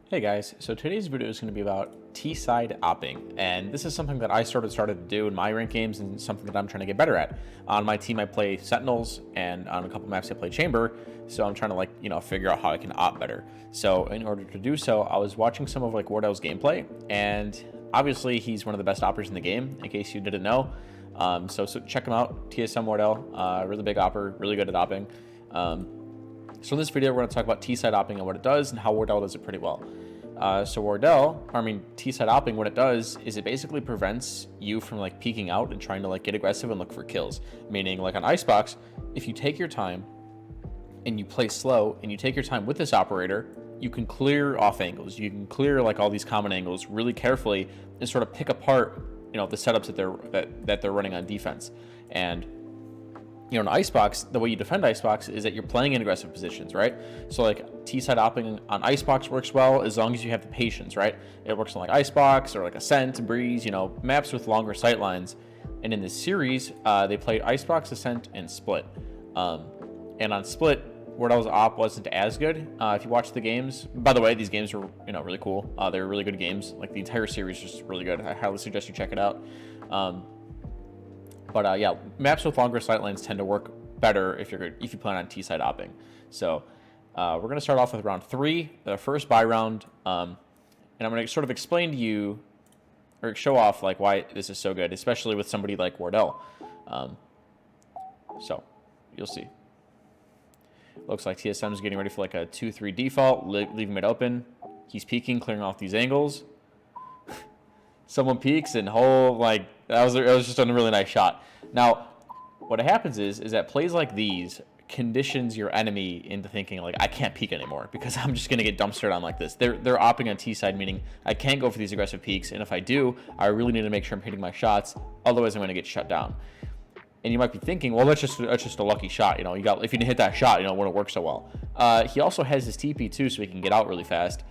Hey guys, so today's video is going to be about T-side opping, and this is something that I started to do in my ranked games and something that I'm trying to get better at. On my team I play Sentinels, and on a couple maps I play Chamber, so I'm trying to figure out how I can op better. So in order to do so, I was watching some of Wardell's gameplay, and obviously he's one of the best oppers in the game, in case you didn't know. So check him out, TSM Wardell, really big opper, really good at opping. So in this video, we're going to talk about T-side opping and what it does and how Wardell does it pretty well. T-side opping, what it does is it basically prevents you from peeking out and trying to get aggressive and look for kills. Meaning on Icebox, if you take your time and you play slow and you take your time with this operator, you can clear off angles. You can clear all these common angles really carefully and sort of pick apart, the setups that they're running on defense. And in Icebox, the way you defend Icebox is that you're playing in aggressive positions, right? So T-side opping on Icebox works well as long as you have the patience, right? It works on Icebox or Ascent, Breeze, maps with longer sight lines. And in this series, they played Icebox, Ascent, and Split. And on Split, Wardell's op wasn't as good. If you watch the games, by the way, these games are really cool. They're really good games. The entire series is just really good. I highly suggest you check it out. Yeah, maps with longer sightlines tend to work better if you plan on T-side opping. So we're going to start off with round 3, the first buy round, and I'm going to sort of explain to you or show off why this is so good, especially with somebody like Wardell. So you'll see. Looks like TSM is getting ready for a 2-3 default, leaving it open. He's peeking, clearing off these angles. Someone peeks and that was just a really nice shot. Now, what happens is that plays like these conditions your enemy into thinking I can't peek anymore because I'm just gonna get dumpstered on like this. They're opping on T side, meaning I can't go for these aggressive peeks, and if I do, I really need to make sure I'm hitting my shots, otherwise I'm gonna get shut down. And you might be thinking, well, that's just a lucky shot. If you didn't hit that shot, it wouldn't work so well. He also has his TP too, so he can get out really fast.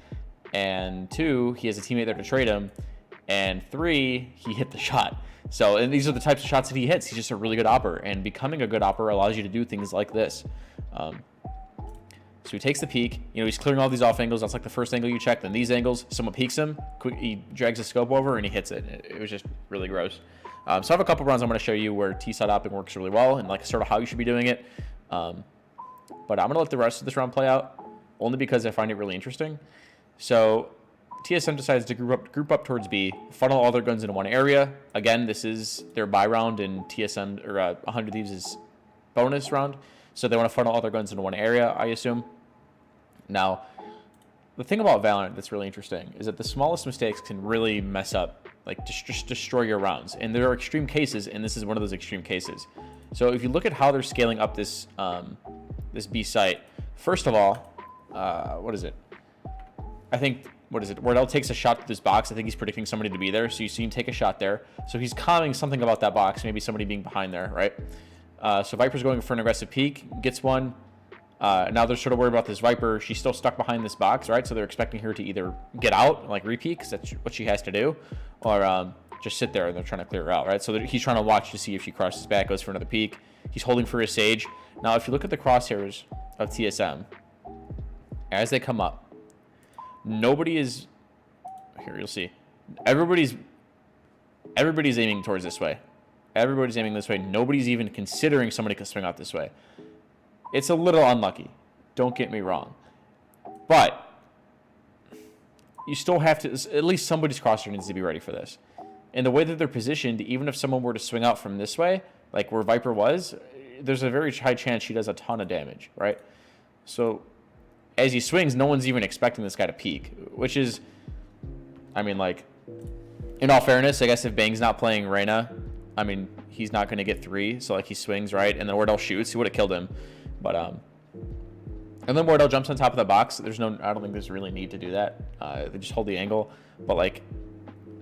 And 2, he has a teammate there to trade him. And 3, he hit the shot. So, and these are the types of shots that he hits. He's just a really good opper, and becoming a good opper allows you to do things like this. So he takes the peek. He's clearing all these off angles. That's the first angle you check. Then these angles, someone peeks him. He drags the scope over and he hits it. It was just really gross. So I have a couple rounds I'm going to show you where T-side opping works really well and sort of how you should be doing it. But I'm going to let the rest of this round play out, only because I find it really interesting. So TSM decides to group up towards B, funnel all their guns into one area. Again, this is their buy round, and TSM or 100 Thieves is bonus round, so they want to funnel all their guns into one area, I assume. Now, the thing about Valorant that's really interesting is that the smallest mistakes can really mess up, just destroy your rounds. And there are extreme cases, and this is one of those extreme cases. So if you look at how they're scaling up this this B site, first of all, what is it? Wardell takes a shot to this box. I think he's predicting somebody to be there. So you see him take a shot there. So he's commenting something about that box, maybe somebody being behind there, right? So Viper's going for an aggressive peek, gets one. Now they're sort of worried about this Viper. She's still stuck behind this box, right? So they're expecting her to either get out, re-peek, because that's what she has to do, or just sit there and they're trying to clear her out, right? So he's trying to watch to see if she crosses back, goes for another peek. He's holding for his Sage. Now, if you look at the crosshairs of TSM, as they come up, nobody is here. You'll see. Everybody's aiming towards this way. Everybody's aiming this way. Nobody's even considering somebody could swing out this way. It's a little unlucky. Don't get me wrong, but you still have to. At least somebody's crosshair needs to be ready for this. And the way that they're positioned, even if someone were to swing out from this way, like where Viper was, there's a very high chance she does a ton of damage, right? So as he swings, no one's even expecting this guy to peek, which is, in all fairness, I guess if Bang's not playing Reyna, he's not going to get 3. So he swings, right? And then Wardell shoots. He would have killed him. But, and then Wardell jumps on top of the box. I don't think there's really need to do that. They just hold the angle. But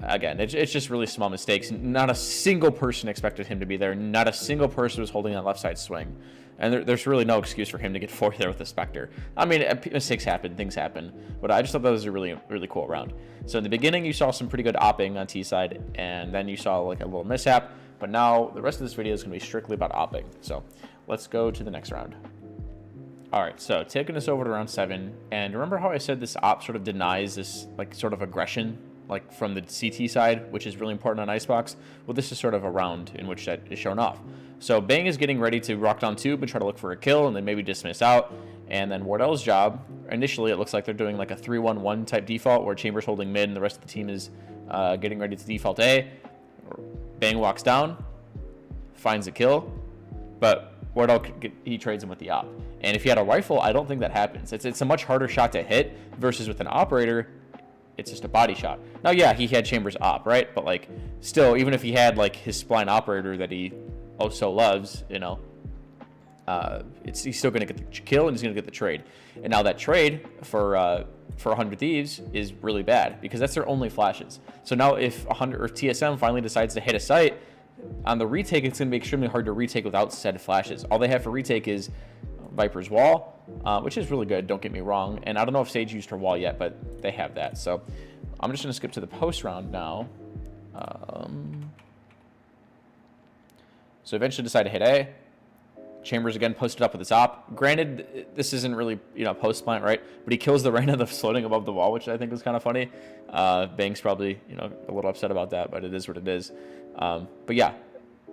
again, it's just really small mistakes. Not a single person expected him to be there. Not a single person was holding that left side swing. And there's really no excuse for him to get 4 there with the Spectre. Mistakes happen, things happen, but I just thought that was a really, really cool round. So in the beginning, you saw some pretty good opping on T side, and then you saw a little mishap, but now the rest of this video is going to be strictly about opping. So let's go to the next round. All right, so taking us over to round 7, and remember how I said this op sort of denies this like sort of aggression like from the CT side, which is really important on Icebox? Well, this is sort of a round in which that is shown off. So Bang is getting ready to rock down tube and try to look for a kill and then maybe dismiss out. And then Wardell's job, initially it looks like they're doing like a 3-1-1 type default where Chamber's holding mid and the rest of the team is getting ready to default A. Bang walks down, finds a kill, but Wardell, he trades him with the op. And if he had a rifle, I don't think that happens. It's a much harder shot to hit versus with an operator, it's just a body shot. Now, yeah, he had Chambers op, right? But like, still, even if he had like his spline operator that he oh so loves, you know, he's still going to get the kill and he's going to get the trade. And now that trade for 100 Thieves is really bad because that's their only flashes. So now if 100 or TSM finally decides to hit a site on the retake, it's going to be extremely hard to retake without said flashes. All they have for retake is Viper's wall, which is really good, don't get me wrong. And I don't know if Sage used her wall yet, but they have that. So I'm just going to skip to the post round now. So eventually decide to hit A. Chambers again posted up with his op. Granted, this isn't really, you know, post plant, right? But he kills the Reyna that's floating above the wall, which I think was kind of funny. Bang's probably, you know, a little upset about that, but it is what it is. But yeah,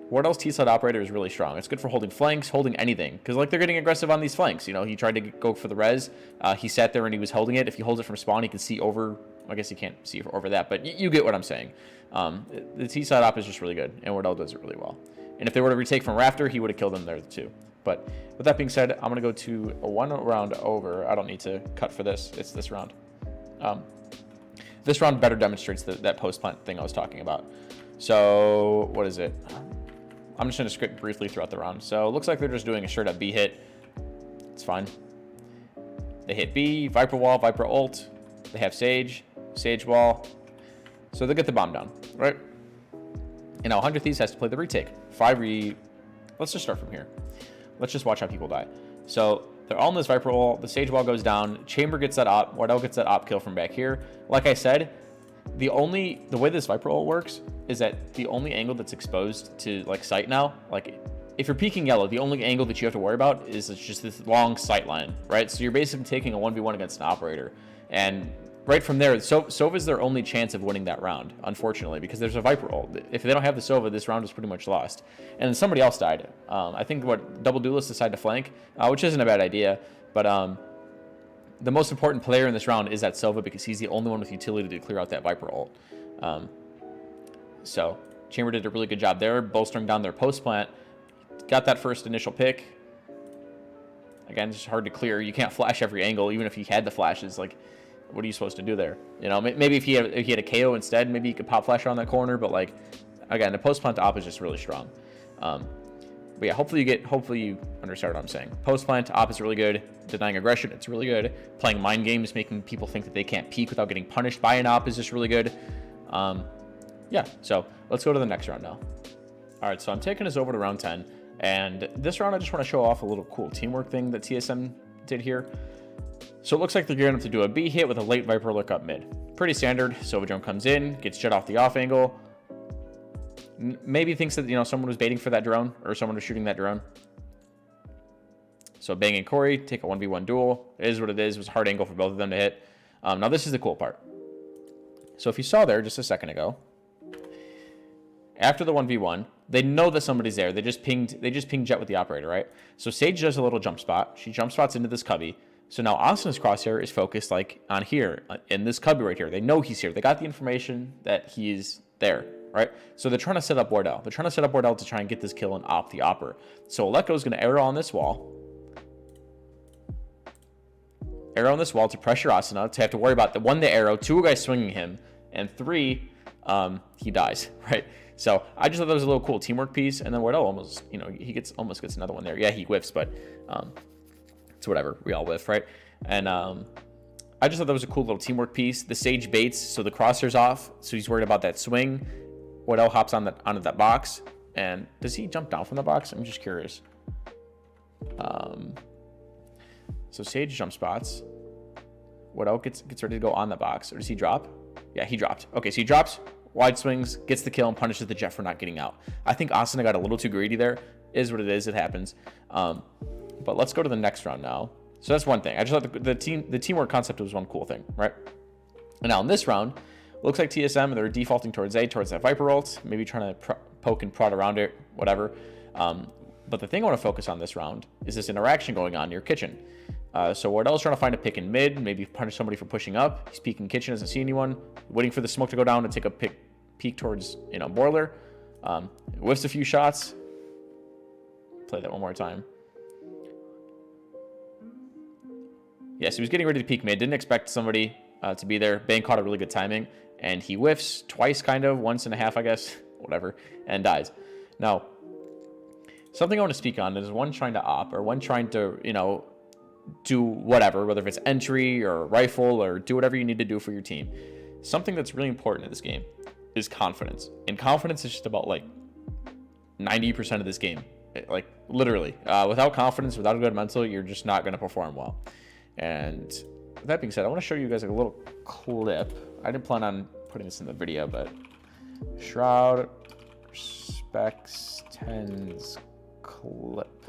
Wardell's T-side operator is really strong. It's good for holding flanks, holding anything. Because, like, they're getting aggressive on these flanks. You know, he tried to go for the res. He sat there and he was holding it. If he holds it from spawn, he can see over... I guess he can't see over that, but you get what I'm saying. The T-side op is just really good, and Wardell does it really well. And if they were to retake from Rafter, he would have killed them there, too. But with that being said, I'm going to go to a 1 round over. I don't need to cut for this. It's this round. This round better demonstrates that post-plant thing I was talking about. So, what is it? I'm just going to script briefly throughout the round. So, it looks like they're just doing a straight-up B hit. It's fine. They hit B, Viper wall, Viper ult. They have Sage, Sage wall. So, they get the bomb down, right? And now 100 Thieves has to play the retake. Let's just start from here. Let's just watch how people die. So, they're all in this Viper wall. The Sage wall goes down. Chamber gets that op. Wardell gets that op kill from back here. Like I said, the way this Viper ult works is that the only angle that's exposed to like sight now, like if you're peeking yellow, the only angle that you have to worry about is just this long sight line, right? So you're basically taking a 1v1 against an operator. And right from there, Sova's their only chance of winning that round, unfortunately, because there's a Viper ult. If they don't have the Sova, this round is pretty much lost. And then somebody else died. I think Double Duelist decided to flank, which isn't a bad idea, but the most important player in this round is that Sova because he's the only one with utility to clear out that Viper ult. So Chamber did a really good job there, bolstering down their post plant. Got that first initial pick. Again, it's hard to clear. You can't flash every angle, even if he had the flashes. Like, what are you supposed to do there? You know, maybe if he had a KO instead, maybe he could pop flash on that corner. But like, again, the post plant op is just really strong. But yeah, hopefully you understand what I'm saying. Post plant op is really good. Denying aggression, it's really good. Playing mind games, making people think that they can't peek without getting punished by an op is just really good. Yeah, so let's go to the next round now. All right, so I'm taking us over to round 10. And this round, I just want to show off a little cool teamwork thing that TSM did here. So it looks like they're gearing up to do a B hit with a late Viper look up mid. Pretty standard. Sova drone comes in, gets jet off the off angle. Maybe thinks that, you know, someone was baiting for that drone or someone was shooting that drone. So Bang and Corey take a 1v1 duel. It is what it is. It was a hard angle for both of them to hit. Now this is the cool part. So if you saw there just a second ago, after the 1v1, they know that somebody's there. They just pinged jet with the operator, right? So Sage does a little jump spot. She jump spots into this cubby. So now Austin's crosshair is focused like on here, in this cubby right here. They know he's here. They got the information that he's there, right? So they're trying to set up Wardell. They're trying to set up Wardell to try and get this kill and op the opper. So Aleko going to arrow on this wall. Arrow on this wall to pressure Asuna to have to worry about the arrow, 2 guys swinging him, and 3, he dies, right? So I just thought that was a little cool teamwork piece, and then Wardell almost, you know, he almost gets another one there. Yeah, he whiffs, but it's whatever. We all whiff, right? And I just thought that was a cool little teamwork piece. The Sage baits, so the crosshair's off, so he's worried about that swing. Wardell hops onto that box, and does he jump down from the box? I'm just curious. So Sage jump spots. Wardell gets ready to go on the box, or does he drop? Yeah, he dropped. Okay, so he drops, wide swings, gets the kill, and punishes the jet for not getting out. I think Asuna got a little too greedy there. Is what it is. It happens. But let's go to the next round now. So that's one thing. I just thought the teamwork concept was one cool thing, right? And now in this round, looks like TSM, they're defaulting towards A, towards that Viper ult, maybe trying to poke and prod around it, whatever. But the thing I want to focus on this round is this interaction going on near kitchen. So Wardell's trying to find a pick in mid, maybe punish somebody for pushing up. He's peeking kitchen, doesn't see anyone. Waiting for the smoke to go down to take a peek towards, boiler. Whiffs a few shots. Play that one more time. Yes, he was getting ready to peek mid. Didn't expect somebody to be there. Bang caught a really good timing. And he whiffs twice, kind of. Once and a half, I guess. Whatever. And dies. Now, something I want to speak on is one trying to op, or one trying to, do whatever, whether if it's entry or rifle or do whatever you need to do for your team. Something that's really important in this game is confidence. And confidence is just about, 90% of this game. Literally. Without confidence, without a good mental, you're just not going to perform well. And with that being said, I want to show you guys a little clip. I didn't plan on putting this in the video, but Shroud Specs 10's clip.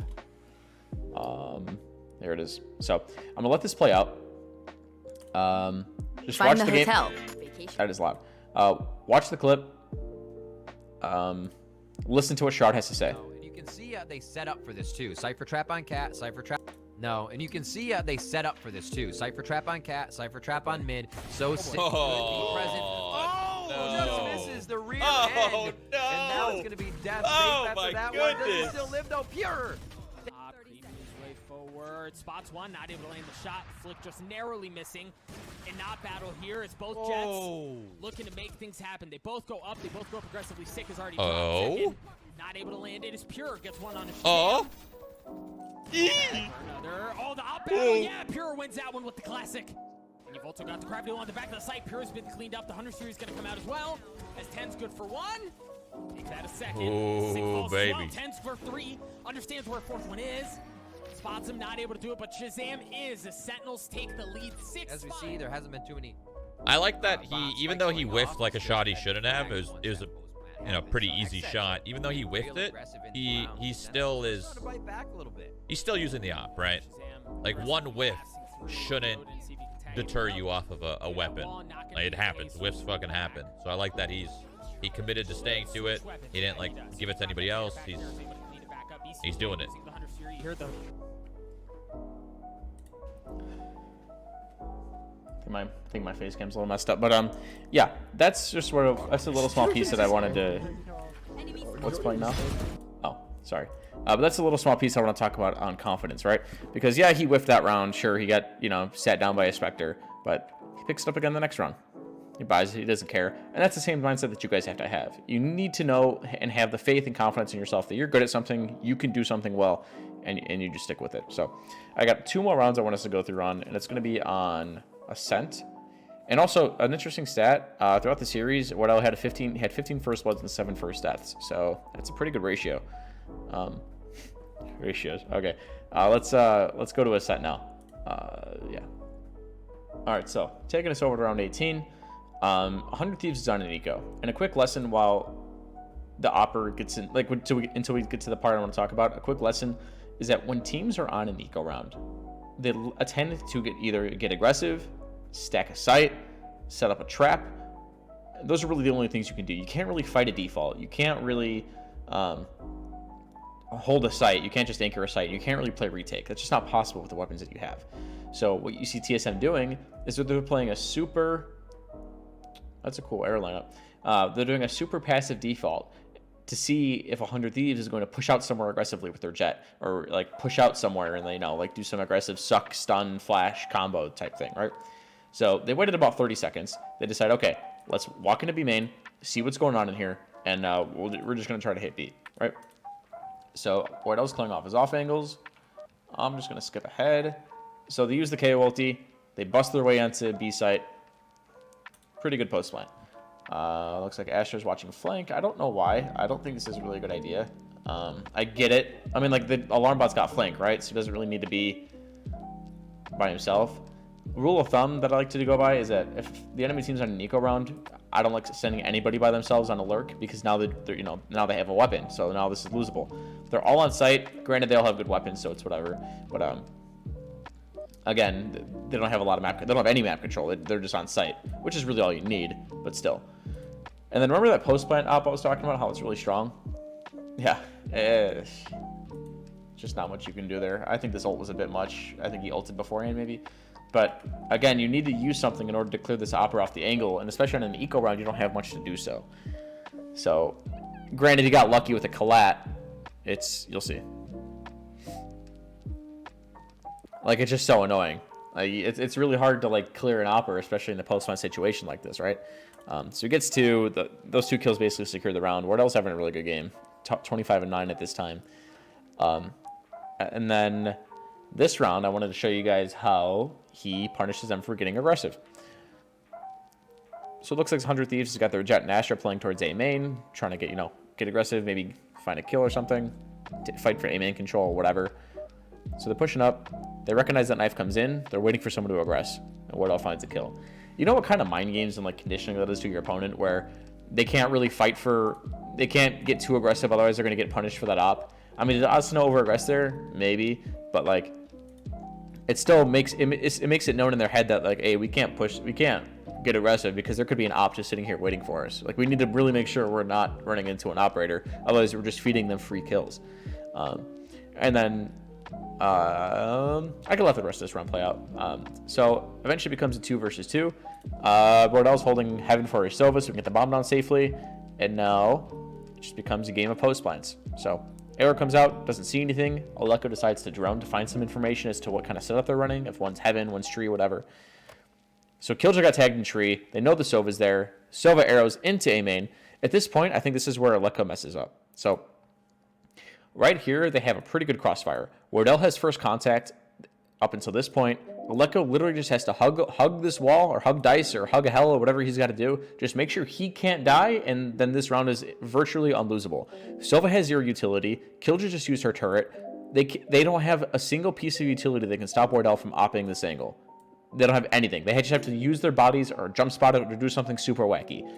There it is. So I'm gonna let this play out. Just Find watch the the hotel. game. That is loud. Watch the clip. Listen to what Shroud has to say. And you can see they set up for this too. Cypher trap on cat, Cypher trap. No, and you can see they set up for this too. Cypher trap on cat, Cypher trap on mid. So sick. Oh, Present. Oh, no. just misses the rear Oh, end. no. And now it's gonna be death Oh, safe after my that one. Does he goodness. still live though? Pure. Creeping his way forward. Spots one, not able to land the shot. Flick just narrowly missing. And not battle here. It's both Jets looking to make things happen. They both go up. They both go up aggressively. Sick is already dropped second. Not able to land it. Is Pure gets one on his Oh. Another. Oh, the up battle. Yeah, Pure wins that one with the classic. And you've also got the crab deal on the back of the site. Pure's been cleaned up. The 100 series is going to come out as well. As 10's good for one. Takes that a second. Ooh, Sick falls as baby. well. 10's for three. Understands where fourth one is. Spots him, not able to do it, but Shazam is. The Sentinels take the lead 6-5. As we see, there hasn't been too many. I like that even though he whiffed like a shot he shouldn't have, it was a pretty easy shot. Even though he whiffed it, he still is. He's still using the op, right? Like one whiff shouldn't deter you off of a weapon. Like it happens. Whiffs fucking happen. So I like that he committed to staying to it. He didn't give it to anybody else. He's doing it. I think my face cam's a little messed up, but yeah, that's just that's a little small piece that I wanted to. What's playing now? Oh, sorry. But that's a little small piece I want to talk about on confidence, right? Because yeah, he whiffed that round. Sure, he got sat down by a Spectre, but he picks it up again the next round. He buys it. He doesn't care, and that's the same mindset that you guys have to have. You need to know and have the faith and confidence in yourself that you're good at something, you can do something well, and you just stick with it. So I got 2 more rounds I want us to go through on, and it's going to be on Ascent. And also an interesting stat throughout the series, Wardell had 15 first bloods and 7 first deaths, so that's a pretty good ratio. Ratios. Okay, let's go to Ascent now. Yeah. All right, so taking us over to round 18. 100 Thieves is on an eco, and a quick lesson while the opper gets in, until we get to the part I want to talk about. A quick lesson is that when teams are on an eco round, they tend to either get aggressive, stack a site, set up a trap. Those are really the only things you can do. You can't really fight a default. You can't really hold a site. You can't just anchor a site. You can't really play retake. That's just not possible with the weapons that you have. So what you see TSM doing is that they're playing a super. That's a cool air lineup. They're doing a super passive default to see if 100 Thieves is going to push out somewhere aggressively with their jet, or push out somewhere and do some aggressive suck, stun, flash combo type thing, right? So they waited about 30 seconds. They decide, okay, let's walk into B main, see what's going on in here, and we're just going to try to hit B, right? So Wardell's clearing off his off angles. I'm just going to skip ahead. So they use the KO ulti. They bust their way onto B site. Pretty good post plan. Looks like Asher's watching flank. I don't know why. I don't think this is a really good idea. I get it. I mean, the alarm bot's got flank, right? So he doesn't really need to be by himself. Rule of thumb that I like to go by is that if the enemy team's on an eco round, I don't like sending anybody by themselves on a lurk, because now they're now they have a weapon. So now this is losable. They're all on site. Granted, they all have good weapons, so it's whatever. But again, they don't have a lot of map. They don't have any map control. They're just on site, which is really all you need. But still. And then remember that post plant op I was talking about? How it's really strong. Yeah. Just not much you can do there. I think this ult was a bit much. I think he ulted beforehand maybe. But again, you need to use something in order to clear this opera off the angle, and especially on an eco round, you don't have much to do so. So, granted, he got lucky with a collat. You'll see. Like, it's just so annoying. Like, it's really hard to like clear an opera, especially in a post-spawn situation like this, right? So he gets those 2 kills basically secure the round. Wardell's having a really good game, 25-9 at this time. And then this round, I wanted to show you guys how he punishes them for getting aggressive. So it looks like 100 Thieves has got their Jet and Astra playing towards A main, trying to get, get aggressive, maybe find a kill or something, fight for A main control or whatever. So they're pushing up. They recognize that knife comes in. They're waiting for someone to aggress, and Wardell finds a kill. You know what kind of mind games and like conditioning that is to your opponent, where they can't really fight they can't get too aggressive, otherwise they're going to get punished for that op. I mean, did Asuna over-aggress there? Maybe, but like, it still makes it known in their head that like, hey, we can't get aggressive because there could be an op just sitting here waiting for us. Like, we need to really make sure we're not running into an operator, otherwise we're just feeding them free kills. And then I can let the rest of this round play out. So eventually it becomes a 2 versus 2. Bordell's holding heaven for his Sova so we can get the bomb down safely, and now it just becomes a game of post plants. So Arrow comes out, doesn't see anything. Oleko decides to drone to find some information as to what kind of setup they're running, if one's heaven, one's tree, whatever. So Killjoy got tagged in tree. They know the Sova's there. Sova arrows into A main. At this point, I think this is where Oleko messes up. So right here, they have a pretty good crossfire. Wardell has first contact up until this point. Oleko literally just has to hug this wall, or hug dice, or hug a hell, or whatever he's got to do. Just make sure he can't die, and then this round is virtually unlosable. Sova has 0 utility. Killjoy just used her turret. They don't have a single piece of utility that can stop Wardell from opping this angle. They don't have anything. They just have to use their bodies or jump spot it or do something super wacky.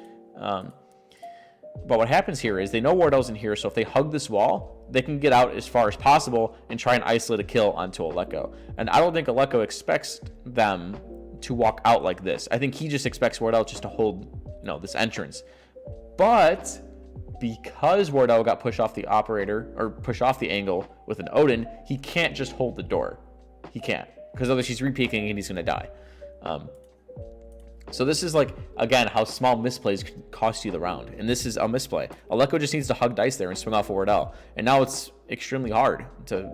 But what happens here is they know Wardell's in here, so if they hug this wall, they can get out as far as possible and try and isolate a kill onto Oleko. And I don't think Oleko expects them to walk out like this. I think he just expects Wardell just to hold, this entrance. But because Wardell got pushed off the operator, or pushed off the angle with an Odin, he can't just hold the door. He can't, because otherwise he's re-peeking and he's going to die. So this is like, again, how small misplays can cost you the round. And this is a misplay. Oleko just needs to hug dice there and swing off of Wardell. And now it's extremely hard to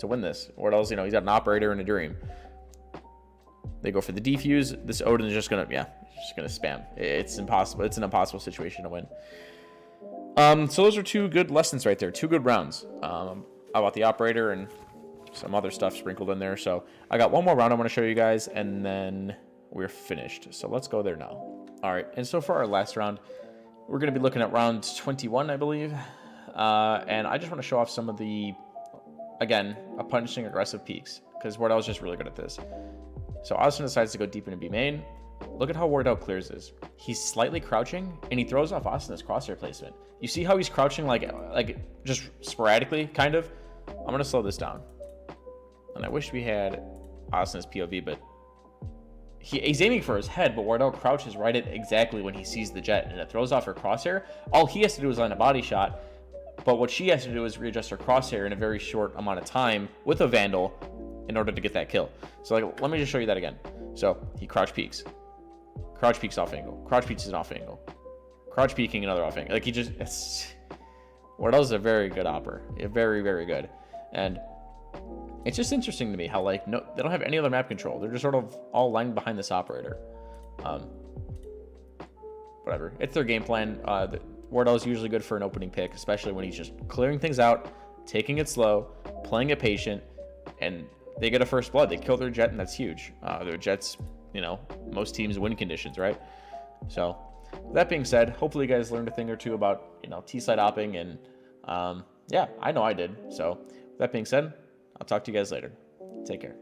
win this. Wardell's, he's got an operator and a dream. They go for the defuse. This Odin is just gonna spam. It's impossible. It's an impossible situation to win. So those are 2 good lessons right there. 2 good rounds. About the operator and some other stuff sprinkled in there. So I got one more round I want to show you guys, and then we're finished. So let's go there now. All right, and so for our last round, we're going to be looking at round 21, I believe. And I just want to show off some of the, again, punishing aggressive peaks, because Wardell's just really good at this. So Austin decides to go deep into B main. Look at how Wardell clears this. He's slightly crouching, and he throws off Austin's crosshair placement. You see how he's crouching like just sporadically, kind of? I'm going to slow this down. And I wish we had Austin's POV, but he's aiming for his head, but Wardell crouches right at exactly when he sees the jet, and it throws off her crosshair. All he has to do is land a body shot, but what she has to do is readjust her crosshair in a very short amount of time with a Vandal in order to get that kill. So let me just show you that again. So he crouch peeks off angle, crouch peeks an off angle, crouch peeking another off angle. Like Wardell's a very good opper, very, very good. And it's just interesting to me how they don't have any other map control. They're just sort of all lined behind this operator. Whatever. It's their game plan. Wardell is usually good for an opening pick, especially when he's just clearing things out, taking it slow, playing it patient, and they get a first blood. They kill their jet, and that's huge. Their jet's, most teams win conditions, right? So, with that being said, hopefully you guys learned a thing or two about, T-side opping, and yeah, I know I did. So, with that being said, I'll talk to you guys later. Take care.